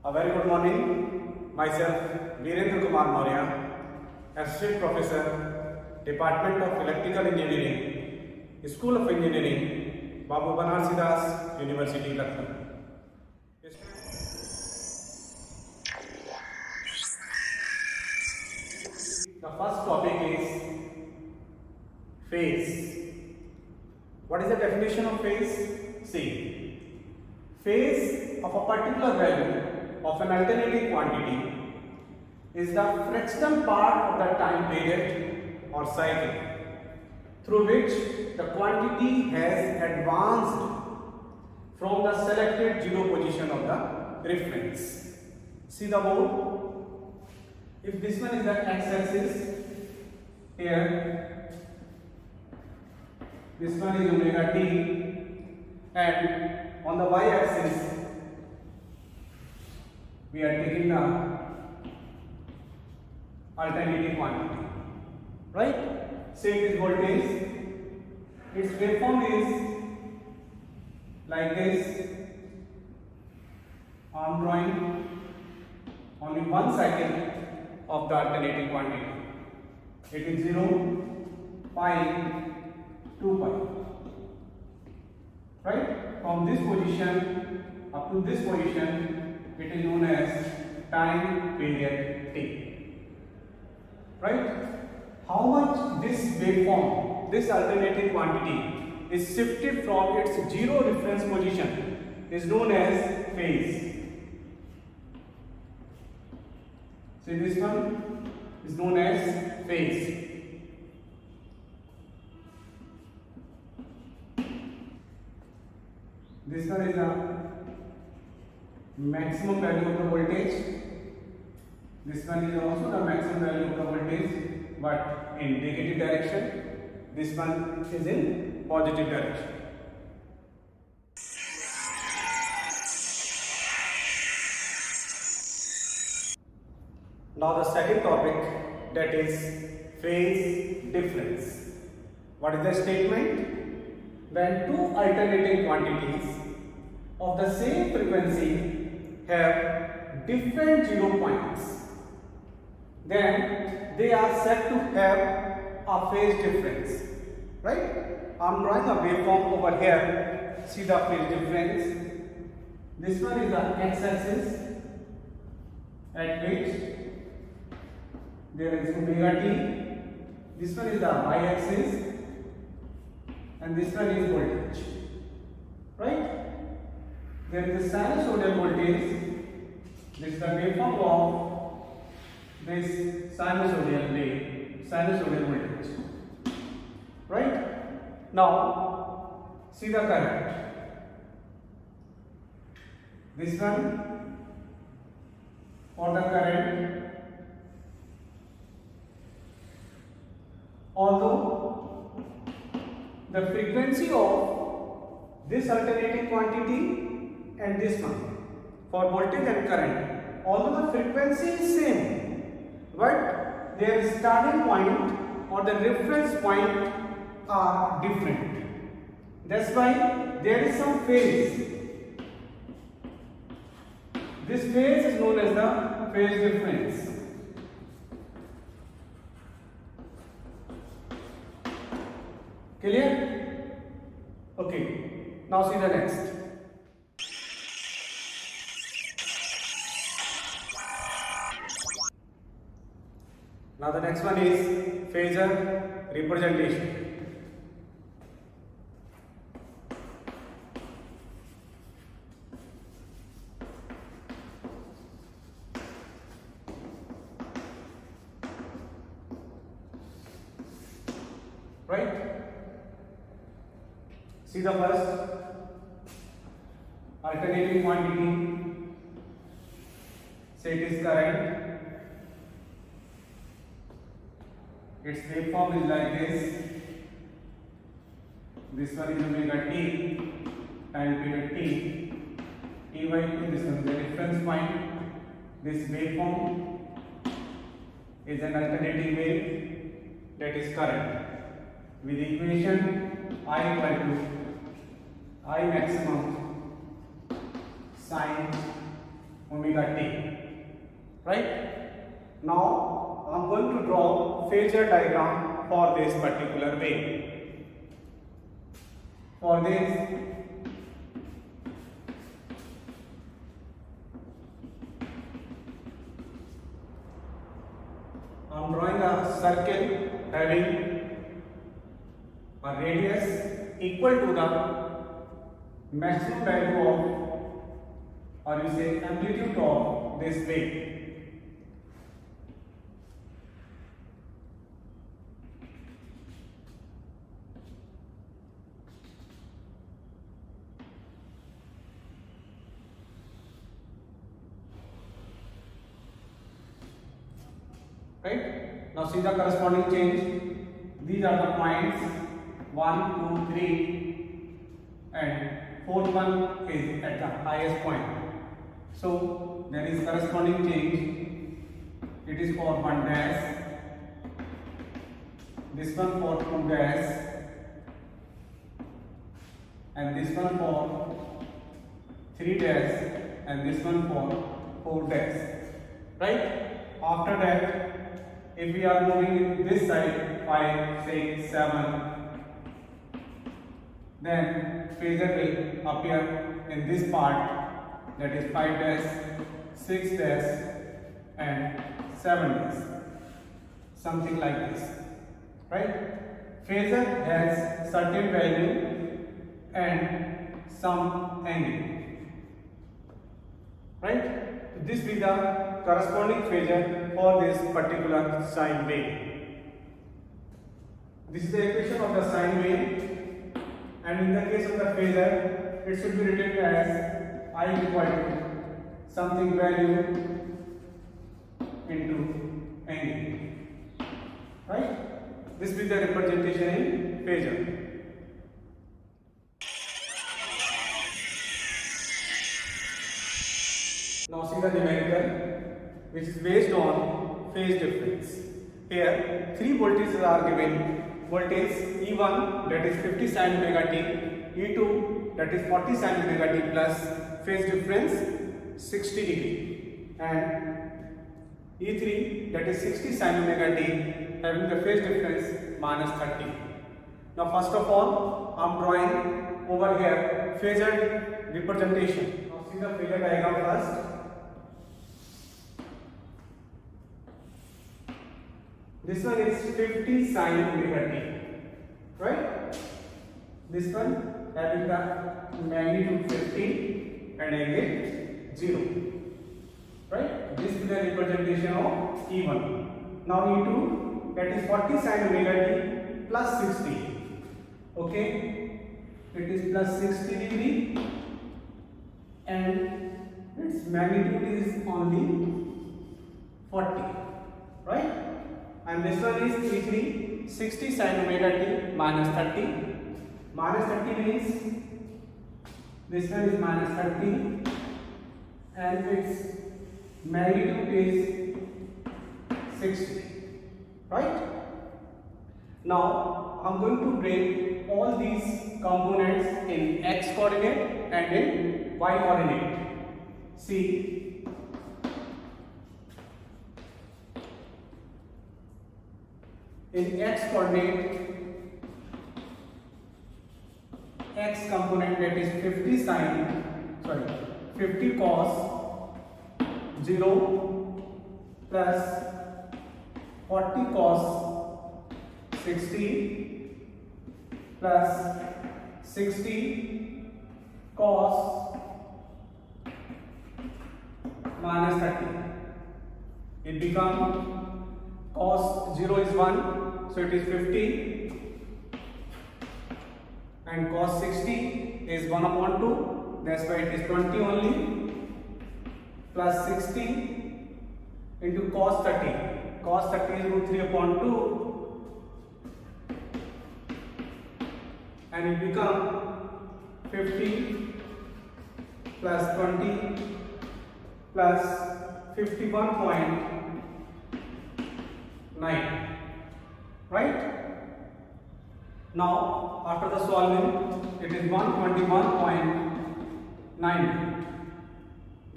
A very good morning. Myself, Virendra Kumar Maurya, Associate Professor, Department of Electrical Engineering, School of Engineering, Babu Banarsidass University, Lucknow. The first topic is phase. What is the definition of phase? See, phase of a particular value of an alternating quantity is the fractional part of the time period or cycle through which the quantity has advanced from the selected zero position of the reference. See the board. If this one is the x-axis, here this one is omega t, and on the y-axis we are taking the alternating quantity, right? Say it is voltage, its waveform is like this. I am drawing only one cycle of the alternating quantity. It is 0, pi, 2 pi. Right? From this position up to this position, it is known as time period t. Right? How much this waveform, this alternating quantity is shifted from its zero reference position is known as phase. See, this one is known as phase. This one is the maximum value of the voltage. This one is also the maximum value of the voltage, but in negative direction. This one is in positive direction. Now the second topic, that is phase difference. What is the statement? When two alternating quantities of the same frequency have different zero points, then they are said to have a phase difference. Right? I am drawing a waveform over here. See the phase difference. This one is the x-axis at which there is omega t. This one is the y-axis, and this one is voltage. Right? There is a sinusoidal voltage. This is the waveform of this sinusoidal wave, sinusoidal voltage. Right? Now, see the current. This one for the current. Although the frequency of this alternating quantity and this one for voltage and current, although the frequency is same, but their starting point or the reference point are different. That's why there is some phase. This phase is known as the phase difference. Clear? Okay. Now see the next. Now the next one is phasor representation. Right? See the first alternating quantity. Say it is current. Its waveform is like this. This one is omega t, time period t, t by 2. This one is the reference point. This waveform is an alternating wave, that is current, with equation I equal to I maximum sine omega t. Right? Now I'm going to draw phasor diagram for this particular wave. For this, I'm drawing a circle having a radius equal to the maximum value of, or you say amplitude of this wave. Right? Now see the corresponding change. These are the points 1, 2, 3 and fourth one is at the highest point. So there is corresponding change. It is for 1 dash, this one for 2 dash and this one for 3 dash and this one for 4 dash. Right? After that, if we are moving this side 5, 6, 7, then phasor will appear in this part, that is 5 dash, 6 dash and 7 dash, something like this. Right? Phasor has certain value and some angle. Right? This will be the corresponding phasor for this particular sine wave. This is the equation of the sine wave, and in the case of the phasor, it should be written as I equal to something value into angle. Right? This will be the representation in phasor. Now see the numerical, which is based on phase difference. Here 3 voltages are given. Voltage E1, that is 50 sin omega t, E2, that is 40 sin omega t plus phase difference 60 degree, and E3, that is 60 sin omega t having the phase difference minus 30. Now first of all, I am drawing over here phasor representation. Now see the phasor diagram first. This one is 50 sin omega t, right? This one having the magnitude 50 and angle 0, right? This is the representation of E1. Now E2, that is 40 sin omega t plus 60, okay? It is plus 60 degree and its magnitude is only 40, right? And this one is E3, 60 sin omega t minus 30. Minus 30 means this one is minus 30 and its magnitude is 60. Right? Now I am going to break all these components in x coordinate and in y coordinate. See, in x coordinate, x component, that is 50 cos 0 plus 40 cos 60 plus 60 cos minus 30. It becomes cos 0 is 1, so it is 50, and cos 60 is 1 upon 2, that's why it is 20 only, plus 60 into cos 30. Cos 30 is root 3 upon 2, and it becomes 50 plus 20 plus 51.9, right? Now after the solving, it is 121.9.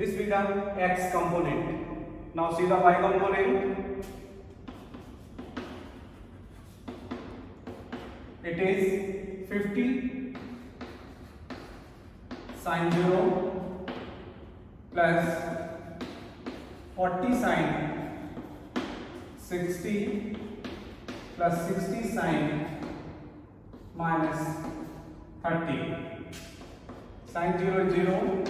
This will be the x component. Now see the y component. It is 50 sine 0 plus 40 sine 60 plus 60 sine minus 30. Sine 0 is 0,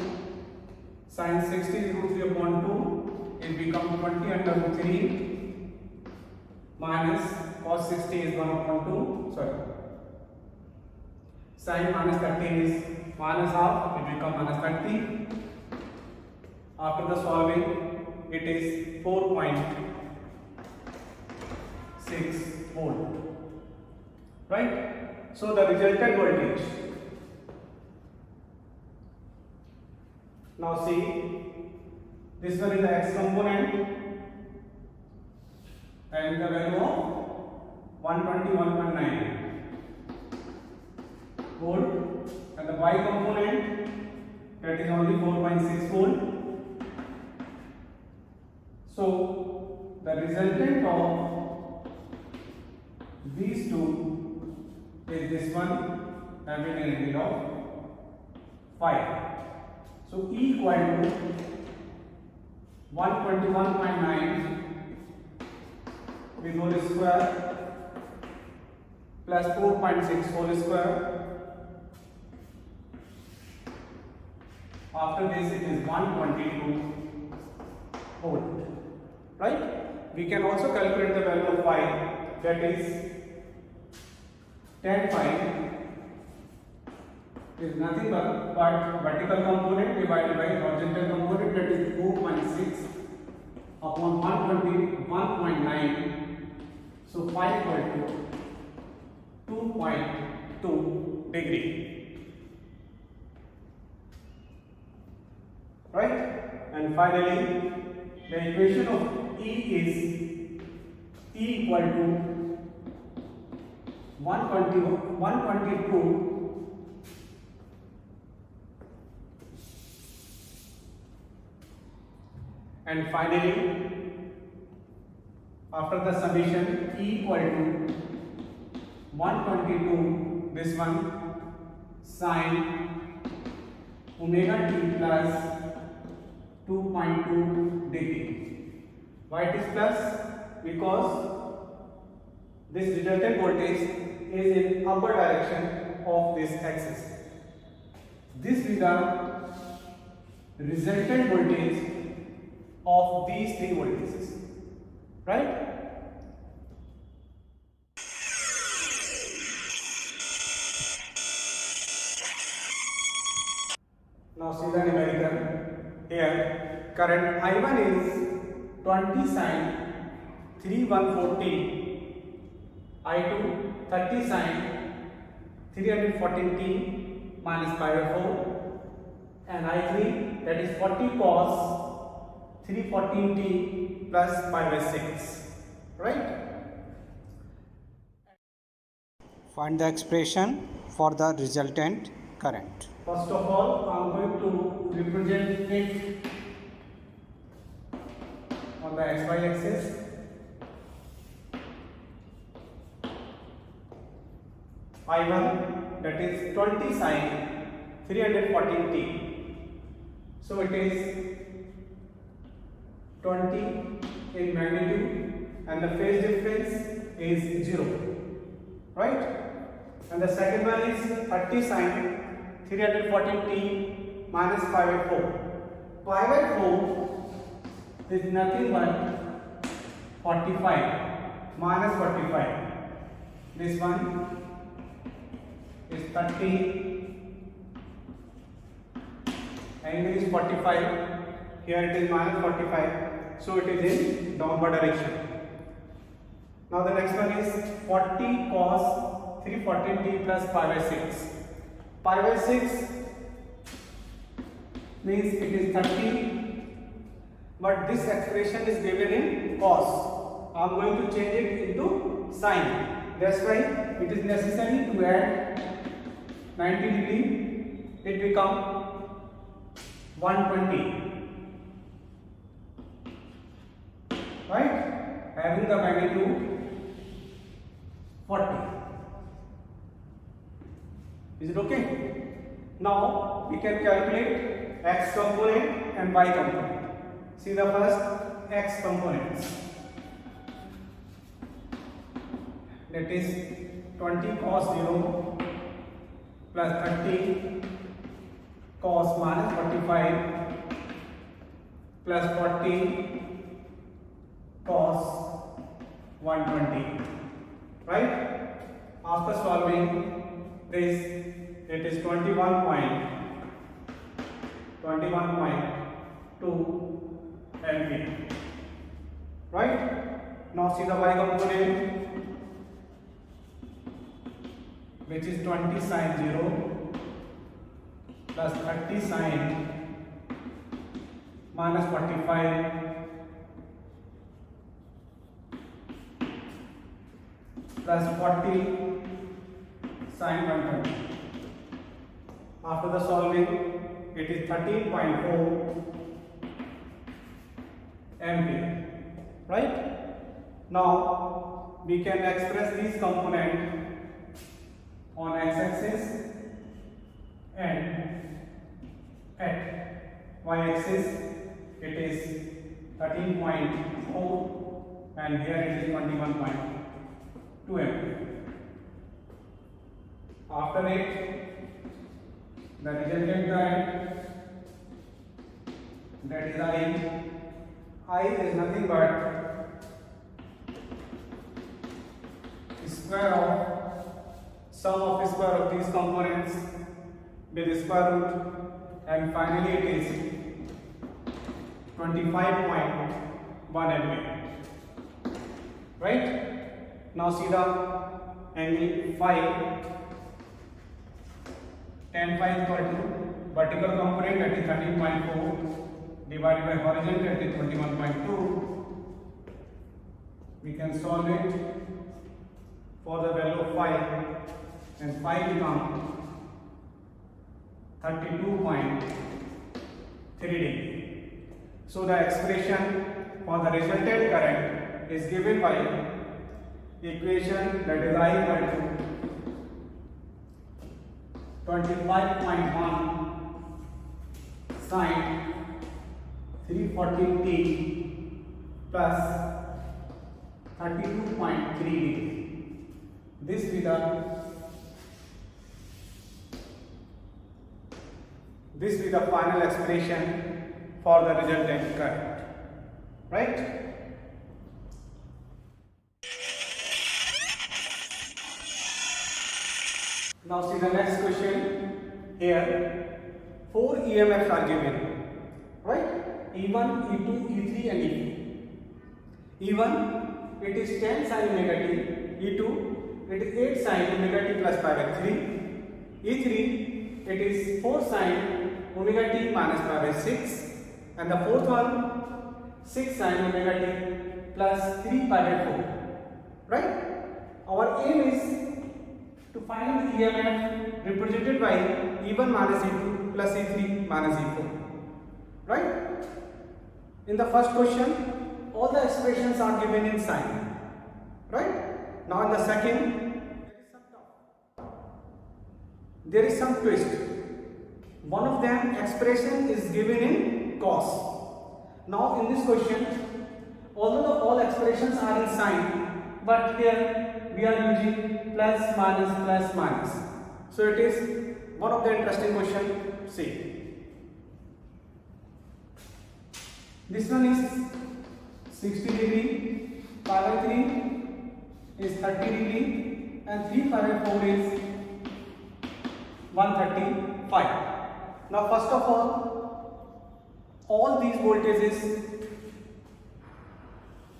sine 60 is root 3 upon 2, it becomes 20 under root 3 minus cos 60 is 1 upon 2, sorry. Sine minus 30 is minus half, it becomes minus 30. After the solving, it is 4.6 volt. Right? So the resultant voltage. Now see, this one is the x component and the value of 121.9 volt, and the y component, that is only 4.6 volt. So the resultant of these two is this one, having an angle of 5. So E equal to 121.9 with whole square plus 4.6 whole square. After this it is 122 volt. Right? We can also calculate the value of phi, that is tan phi is nothing but vertical component divided by horizontal component, that is 4.6 upon 121.9. So phi equal to 2.2 degree. Right? And finally, the equation of E is E equal to 122 and finally after the summation E equal to 122 this one sine omega t plus 2.2 degree. Why it is plus? Because this resultant voltage is in upper direction of this axis. This is the resultant voltage of these three voltages, right? Now see the numerical. Here current I1 is 20 sine 3140, I2 30 sine 314t minus pi by 4, and I3 that is 40 cos 314t plus pi by 6, right? Find the expression for the resultant current. First of all, I am going to represent it on the xy axis. I1 that is 20 sine 314t. So it is 20 in magnitude and the phase difference is 0, right? And the second one is 30 sine 314t minus pi by 4. Pi by 4 is nothing but 45 minus 45. This one is 30, angle is 45, here it is minus 45, so it is in downward direction. Now the next one is 40 cos 314t plus pi by 6. Pi by 6 means it is 30, but this expression is given in cos. I am going to change it into sine. That's why it is necessary to add 90 degree. It becomes 120. right? Having the magnitude 40. Is it okay? Now we can calculate x component and y component. See the first x components. That is 20 cos 0 plus 30 cos minus 45 plus 40 cos 120, right? After solving this, it is 21.2 ampere, right? Now see the y component, which is 20 sin 0 plus 30 sin minus 45 plus 40 sin 120. After the solving, it is 13.4 ampere, right? Now we can express these components on x-axis and at y-axis. It is 13.4 and here it is 21.2 ampere. After it, the resultant current, that is I is nothing but square of sum of square of these components with square root, and finally it is 25.1 ampere, right? Now see the angle phi. Tan phi is equal to vertical component, that is 13.4 divided by horizontal, that is 21.2. We can solve it for the value of phi, and phi becomes 32.3 degree. So the expression for the resultant current is given by equation, that is I equal to 25.1 sin 340t plus 32.3 degree. This will the final expression for the resultant current, right? Now see the next question. Here 4 EMFs are given, right? E1, E2, E3 and E4. E1, it is 10 sin omega t. E2, it is 8 sin omega t plus pi by 3. E3, it is 4 sin omega t minus pi by 6. And the fourth one, 6 sin omega t plus 3 pi by 4. Right? Our aim is to find the EMF represented by E1 minus E2 plus E3 minus E4. Right? In the first question, all the expressions are given in sign. Right? Now in the second, there is some twist. One of them expression is given in cos. Now in this question, although all expressions are in sign, but here we are using plus minus. So it is one of the interesting question. See, this one is 60 degree, pi by 3 is 30 degree, and 3 pi by 4 is 135. Now first of all these voltages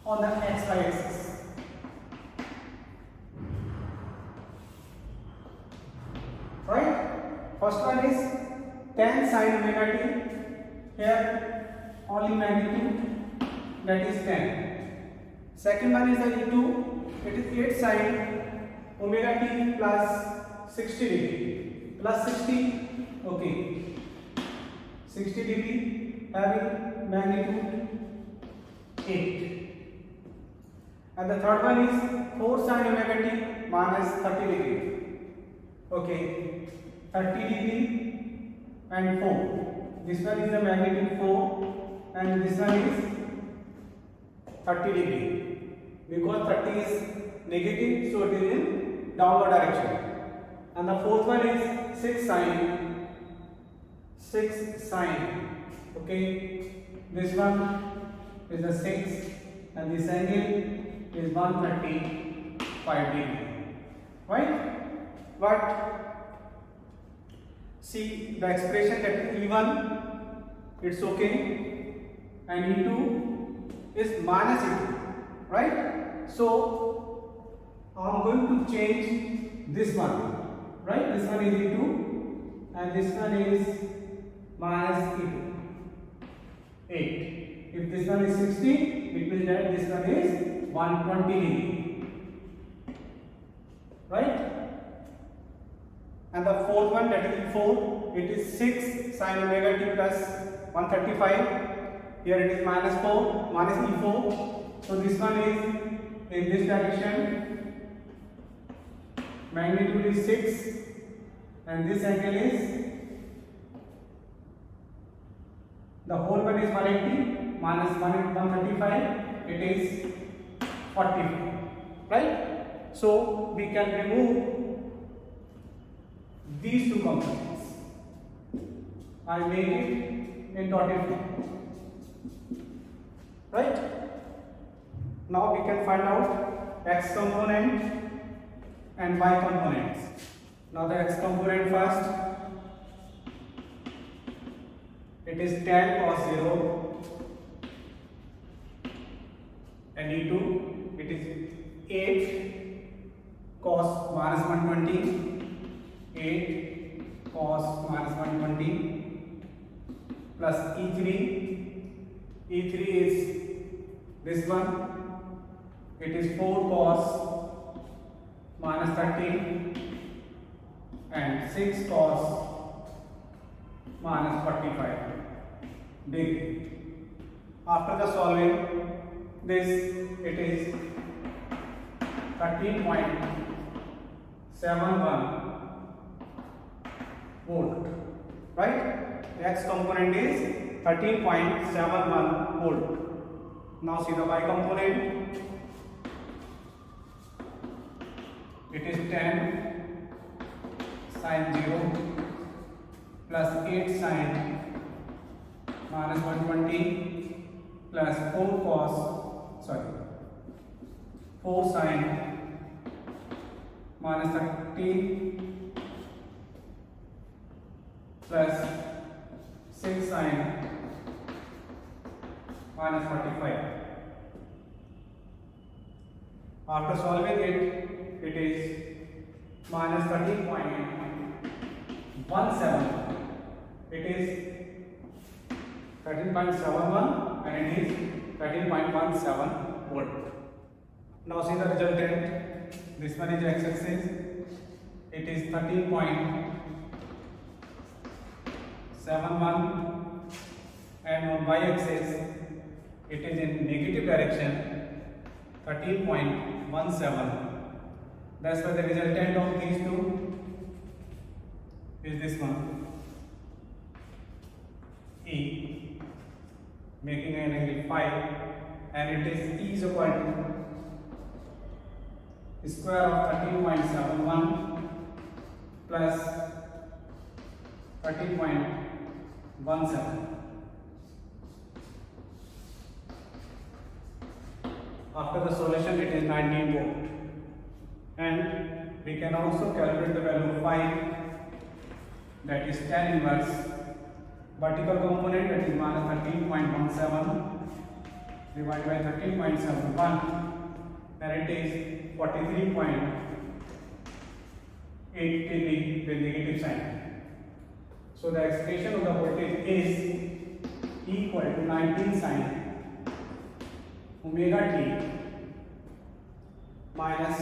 on the xy axis. Right? First one is 10 sin omega t. Here only magnitude, that is 10. Second one is the E2. It is 8 sin omega t plus 60 degree. Plus 60. Okay. 60 degree having magnitude 8. And the third one is 4 sin omega t minus 30 degree. Okay, 30 degree and 4. This one is the magnitude 4 and this one is 30 degree. Because 30 is negative, so it is in downward direction. And the fourth one is 6 sin. Okay, this one is the 6 and this angle is 135 degree, right? But see the expression that E1, it's okay, and E2 is minus E2, right? So I'm going to change this one, right? This one is E2 and this one is minus E2, 8. If this one is 60, it means that this one is 120 degree, right? And the fourth one, that is E4, it is 6 sin omega t plus 135. Here it is minus 4, minus E4. So this one is in this direction, magnitude is 6 and this angle is, the whole one is 180 minus 135, it is 45, right? So we can remove these two components. I make it in dotted form, right? Now we can find out x component and y components. Now the x component first, it is tan cos 0 and E2, it is 8 cos minus 120, 8 cos minus 120 plus E3 is this one, it is 4 cos minus 30 and 6 cos minus 45 degree. After the solving this, it is 13.71 volt, right? The x component is 13.71 volt. Now see the y component, it is 10 sin 0 plus 8 sin minus 120 plus 4 sin minus 30 plus 6 sin minus 45. After solving it, it is minus 13.17. It is 13.71 and it is 13.17 volt. Now see the resultant. This one is x-axis. It is 13.71 and on y-axis it is in negative direction, 13.17. That's why the resultant of these two is this one, E, making an angle 5, and it is E is equal to square of 13.71 plus 13.17. After the solution, it is 19 volt. And we can also calculate the value of phi, that is tan inverse vertical component, that is minus 13.17 divided by 13.71, and it is 43.8 degree with negative sign. So the expression of the voltage is equal to 19 sin omega t minus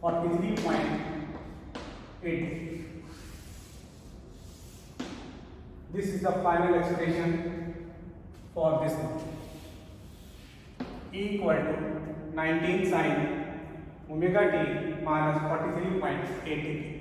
43.8. This is the final expression for this one, equal to 19 sin omega t minus 43.8 degree.